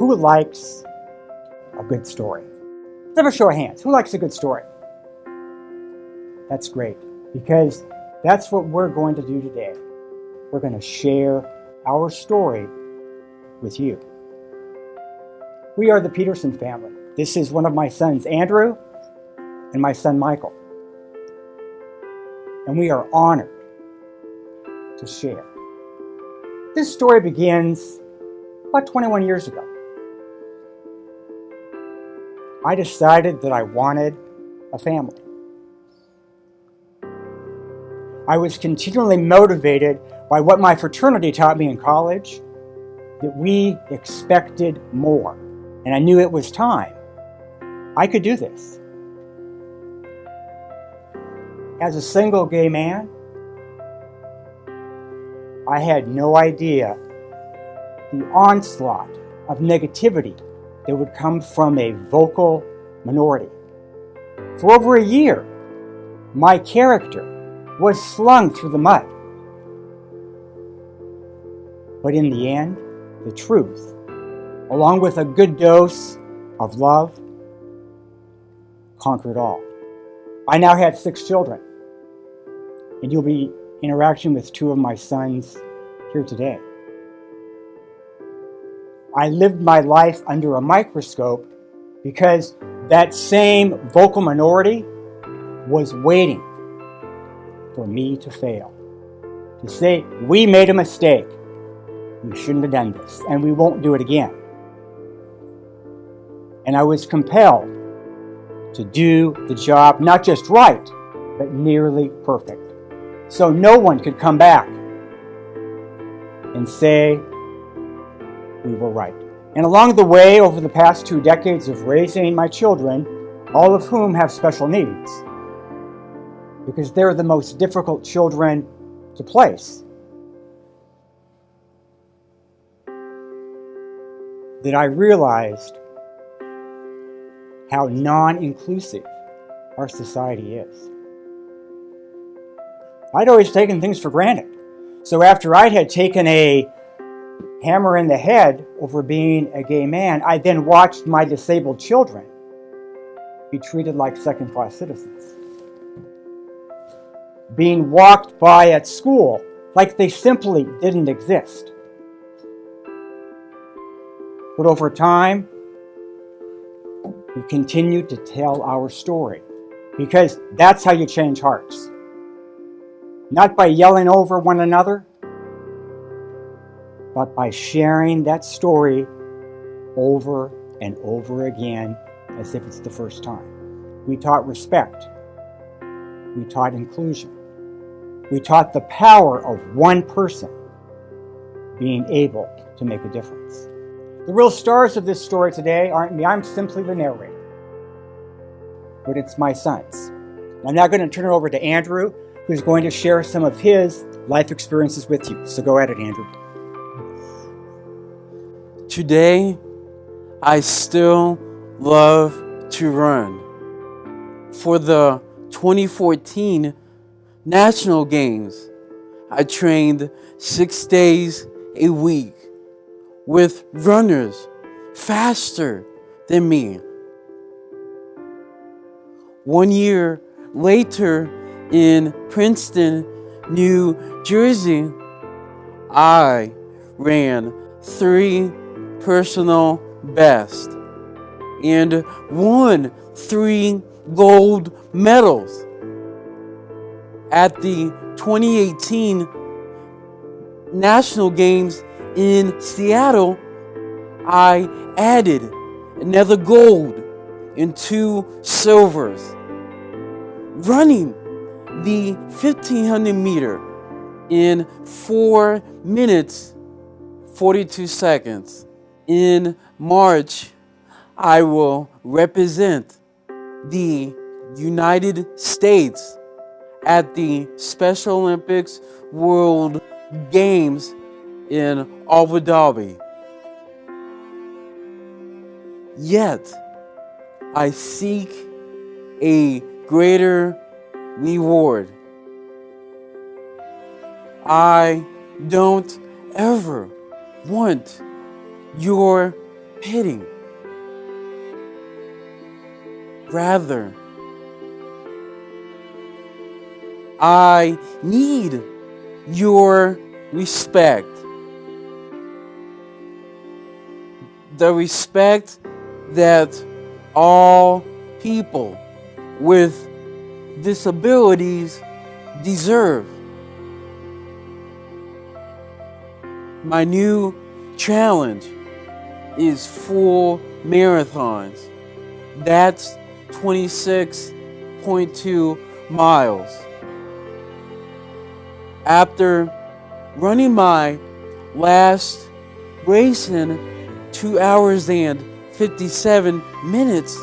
Who likes a good story? Let's have a show of hands. Who likes a good story? That's great, because that's what we're going to do today. We're going to share our story with you. We are the Peterson family. This is one of my sons, Andrew, and my son, Michael. And we are honored to share. This story begins about 21 years ago. I decided that I wanted a family. I was continually motivated by what my fraternity taught me in college, that we expected more. And I knew it was time. I could do this. As a single gay man, I had no idea the onslaught of negativity that would come from a vocal minority. For over a year, my character was slung through the mud. But in the end, the truth, along with a good dose of love, conquered all. I now had 6 children, and you'll be interacting with 2 of my sons here today. I lived my life under a microscope because that same vocal minority was waiting for me to fail, to say, we made a mistake. We shouldn't have done this, and we won't do it again. And I was compelled to do the job not just right, but nearly perfect. So no one could come back and say we were right. And along the way, over the past 2 decades of raising my children, all of whom have special needs, because they're the most difficult children to place, that I realized how non-inclusive our society is. I'd always taken things for granted. So after I had taken a hammer in the head over being a gay man, I then watched my disabled children be treated like second-class citizens. Being walked by at school like they simply didn't exist. But over time, we continued to tell our story, because that's how you change hearts. Not by yelling over one another, but by sharing that story over and over again as if it's the first time. We taught respect. We taught inclusion. We taught the power of one person being able to make a difference. The real stars of this story today aren't me. I'm simply the narrator. But it's my sons. I'm now going to turn it over to Andrew, who's going to share some of his life experiences with you. So go at it, Andrew. Today, I still love to run. For the 2014 National Games, I trained 6 days a week with runners faster than me. 1 year later in Princeton, New Jersey, I ran 3 personal bests and won 3 gold medals. At the 2018 National Games in Seattle, I added another gold and 2 silvers. Running the 1500 meter in 4 minutes, 42 seconds. In March, I will represent the United States at the Special Olympics World Games in Abu Dhabi. Yet, I seek a greater reward. I don't ever want your pity. Rather, I need your respect. The respect that all people with disabilities deserve. My new challenge is full marathons. That's 26.2 miles. After running my last race in 2 hours and 57 minutes,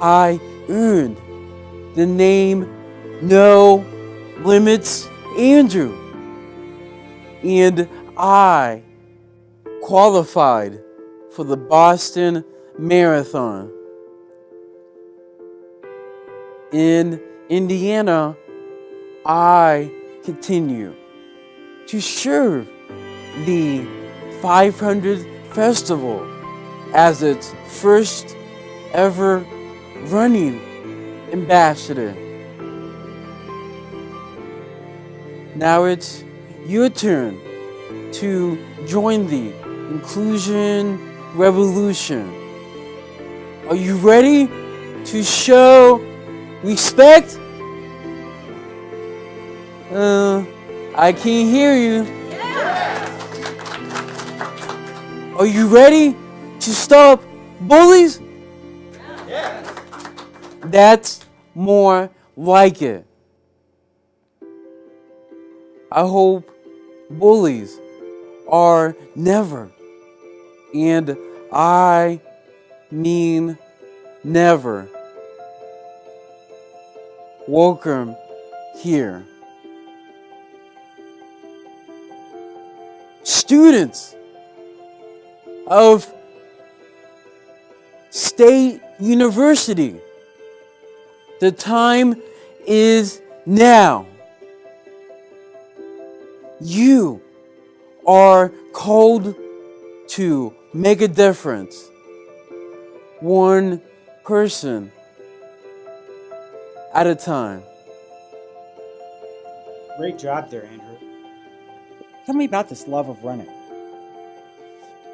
I earned the name No Limits Andrew. And I qualified for the Boston Marathon. In Indiana, I continue to serve the 500 Festival as its first ever running ambassador. Now it's your turn to join the inclusion revolution. Are you ready to show respect? I can't hear you. Are you ready to stop bullies? Yes. That's more like it. I hope bullies are never, and I mean never, welcome here. Students of State University, the time is now. You are called to make a difference. One person at a time. Great job there, Andrew. Tell me about this love of running.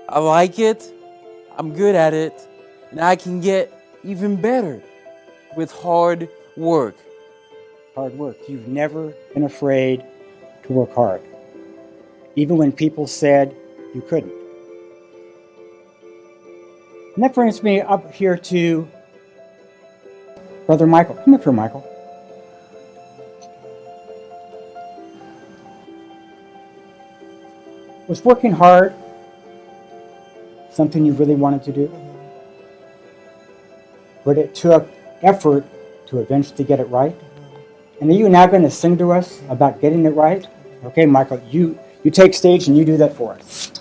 I like it, I'm good at it, and I can get even better with hard work. Hard work. You've never been afraid to work hard, even when people said you couldn't. And that brings me up here to Brother Michael. Come up here, Michael. Was working hard something you really wanted to do? But it took effort to eventually get it right? And are you now going to sing to us about getting it right? Okay, Michael, you take stage and you do that for us.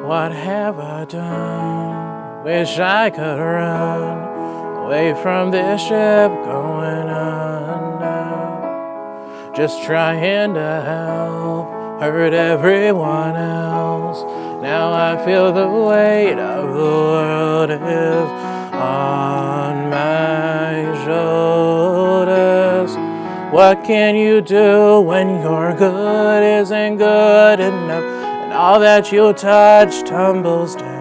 What have I done? Wish I could run away from this ship going under. Just trying to help, hurt everyone else. Now I feel the weight of the world is on my shoulders. What can you do when your good isn't good enough? And all that you touch tumbles down.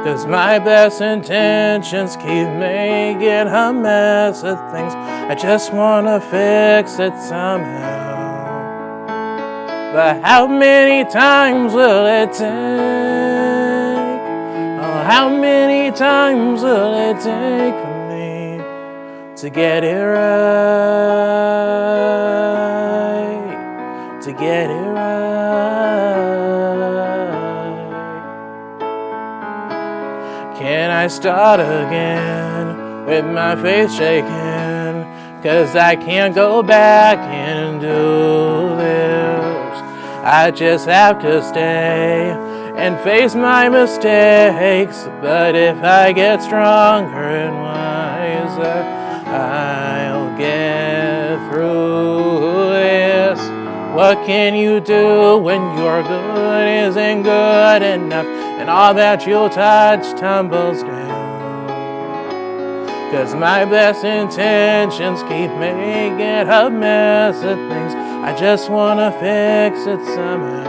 'Cause my best intentions keep making a mess of things. I just wanna fix it somehow. But how many times will it take? Oh, how many times will it take for me to get it right? To get it right. Can I start again with my faith shaking? 'Cause I can't go back and do this. I just have to stay and face my mistakes. But if I get stronger and wiser, I through this. What can you do when your good isn't good enough and all that you'll touch tumbles down? 'Cause my best intentions keep making a mess of things. I just wanna fix it somehow.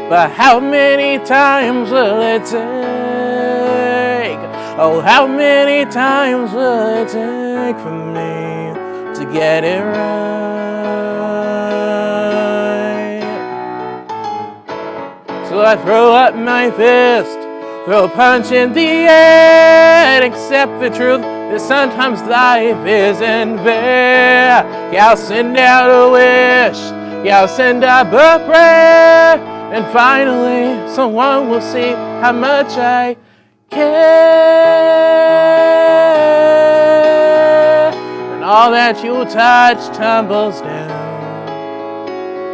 But how many times will it take? Oh, how many times will it take for me to get it right? So I throw up my fist, throw a punch in the air, and accept the truth that sometimes life isn't fair. Yeah, I'll send out a wish, yeah, I'll send up a prayer, and finally someone will see how much I care. And all that you touch tumbles down.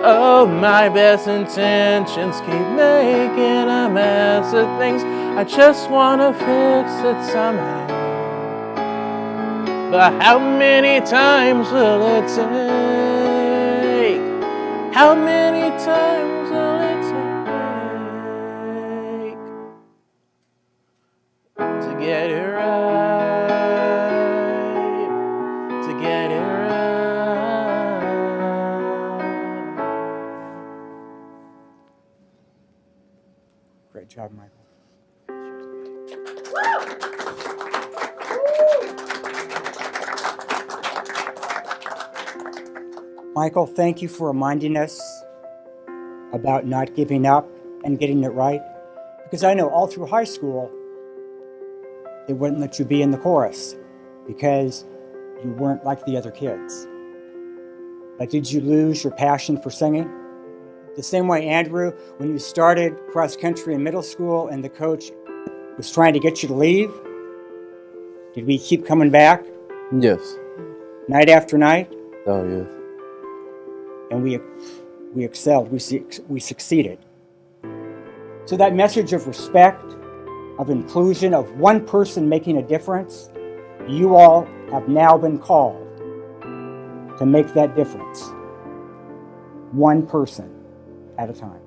Oh, my best intentions keep making a mess of things. I just wanna fix it somehow. But how many times will it take? How many times will it take to get it right? To get it right. Great job, Michael. Michael, thank you for reminding us about not giving up and getting it right. Because I know all through high school, they wouldn't let you be in the chorus because you weren't like the other kids. But did you lose your passion for singing? The same way, Andrew, when you started cross country in middle school and the coach was trying to get you to leave, did we keep coming back Yes. night after night? Oh, yes. And we excelled, we succeeded. So that message of respect, of inclusion, of one person making a difference, you all have now been called to make that difference. One person at a time.